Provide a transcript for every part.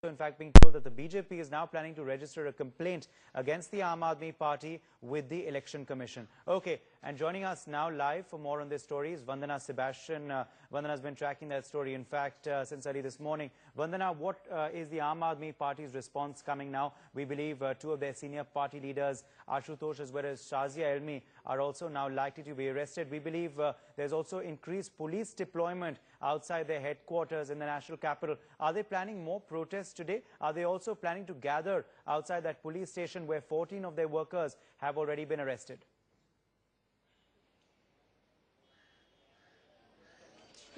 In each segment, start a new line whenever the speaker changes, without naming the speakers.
In fact, being told that the BJP is now planning to register a complaint against the Aam Aadmi Party with the Election Commission. Okay, and joining us now live for more on this story is Vandana Sebastian. Vandana has been tracking that story, in fact, since early this morning. Vandana, what is the Aam Aadmi Party's response coming now? We believe two of their senior party leaders, Ashutosh as well as Shazia Ilmi, are also now likely to be arrested. We believe there's also increased police deployment outside their headquarters in the national capital. Are they planning more protests today? Are they also planning to gather outside that police station where 14 of their workers have already been arrested?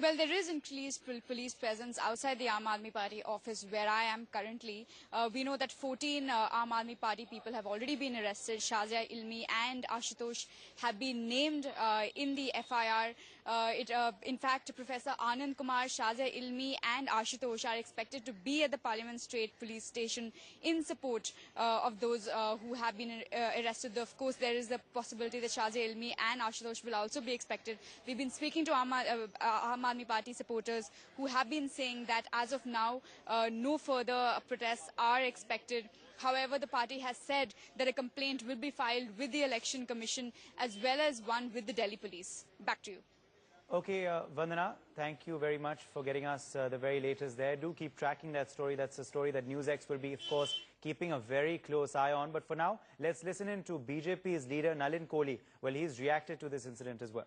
Well, there is increased police presence outside the Aam Aadmi Party office where I am currently. We know that 14 Aam Aadmi Party people have already been arrested. Shazia Ilmi and Ashutosh have been named in the FIR. In fact, Professor Anand Kumar, Shazia Ilmi and Ashutosh are expected to be at the Parliament Street police station in support of those who have been arrested. Of course, there is a possibility that Shazia Ilmi and Ashutosh will also be expected. We've been speaking to Aam Aadmi Party supporters who have been saying that as of now, no further protests are expected. However, the party has said that a complaint will be filed with the Election Commission as well as one with the Delhi police. Back to you.
Okay, Vandana, thank you very much for getting us the very latest there. Do keep tracking that story. That's a story that NewsX will be, of course, keeping a very close eye on. But for now, let's listen in to BJP's leader, Nalin Kohli. Well, he's reacted to this incident as well.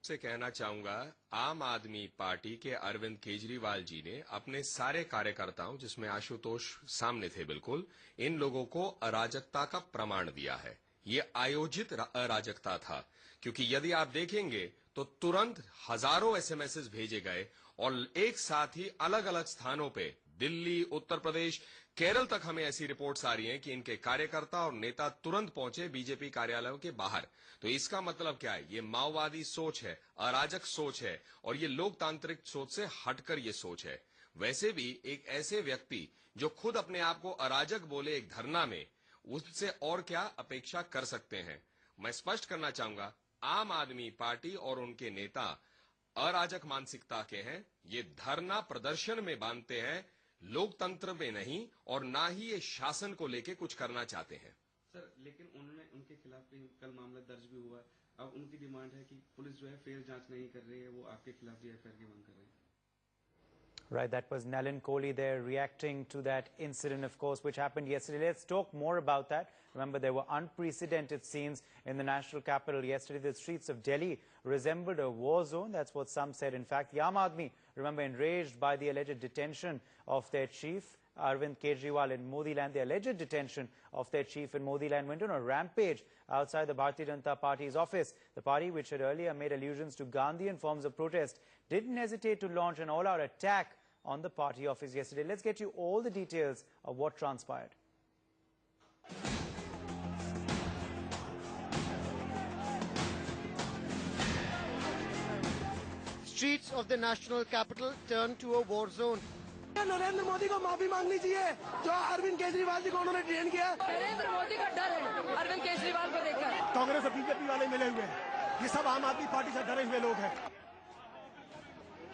से कहना चाहूंगा, आम आदमी party के अरविंद केजरीवाल जी ने अपने सारे कार्यकर्ताओं, जिसमें आशुतोष सामने थे बिल्कुल, इन लोगों को अराजकता का प्रमाण दिया है। ये आयोजित अराजकता था, क्योंकि यदि आप देखेंगे तो तुरंत हजारों एसएमएस भेजे गए और एक साथ ही अलग अलग स्थानों पे दिल्ली, उत्तर प्रदेश, केरल तक हमें ऐसी रिपोर्ट्स आ रही हैं कि इनके कार्यकर्ता और नेता तुरंत पहुंचे बीजेपी कार्यालयों के बाहर। तो इसका मतलब क्या है? ये माओवादी सोच है, अराजक सोच है और ये लोकतांत्रिक सोच से हटकर ये सोच है। वैसे भी एक ऐसे व्यक्ति जो खुद अपने आप को अराजक बोले एक धरना में, उससे और क्या अपेक्षा कर सकते हैं? मैं स्पष्ट करना चाहूंगा, आम आदमी पार्टी और उनके नेता अराजक मानसिकता के हैं। ये धरना प्रदर्शन में बांधते हैं, लोकतंत्र में नहीं, और ना ही ये शासन को लेके कुछ करना चाहते हैं।
सर, लेकिन उनके खिलाफ कल मामला दर्ज भी हुआ। अब उनकी डिमांड है कि पुलिस जो है फेयर जांच नहीं कर रही है, वो आपके खिलाफ भी एफआईआर की मांग कर रहे हैं।
Right, that was Nalin Kohli there reacting to that incident, of course, which happened yesterday. Let's talk more about that. Remember, there were unprecedented scenes in the national capital yesterday. The streets of Delhi resembled a war zone. That's what some said. In fact, the Aam Aadmi, remember, enraged by the alleged detention of their chief, Arvind Kejriwal, in Modi land. The alleged detention of their chief in Modi land went on a rampage outside the Bharatiya Janata Party's office. The party, which had earlier made allusions to Gandhian forms of protest, didn't hesitate to launch an all-out attack on the party office yesterday. Let's get you all the details of what transpired.
Streets of the national capital turned to a war zone.
Narendra Modi को माफी मांगनी चाहिए जो अरविंद केजरीवाल जी को उन्होंने detain किया।
नरेंद्र मोदी का डर है अरविंद केजरीवाल को देखकर।
कांग्रेस और बीजेपी वाले मिले हुए हैं, ये सब आम आदमी पार्टी से डरे हुए लोग हैं।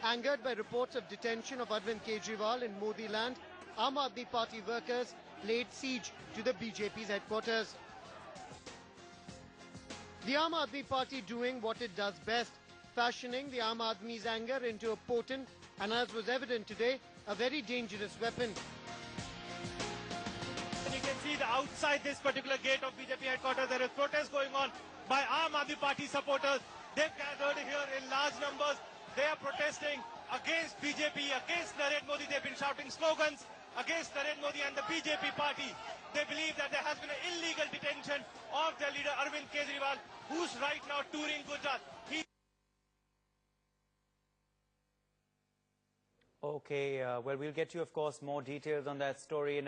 Angered by reports of detention of Arvind Kejriwal in Modi land, Aam Aadmi Party workers laid siege to the BJP's headquarters. The Aam Aadmi Party doing what it does best, fashioning the Aam Aadmi's anger into a potent and, as was evident today, a very dangerous weapon.
You can see that outside this particular gate of BJP headquarters, there is protest going on by Aam Aadmi Party supporters. They've gathered here in large numbers. They are protesting against BJP, against Narendra Modi. They've been shouting slogans against Narendra Modi and the BJP party. They believe that there has been an illegal detention of their leader Arvind Kejriwal, who's right now touring Gujarat.
Okay, well, we'll get you, of course, more details on that story in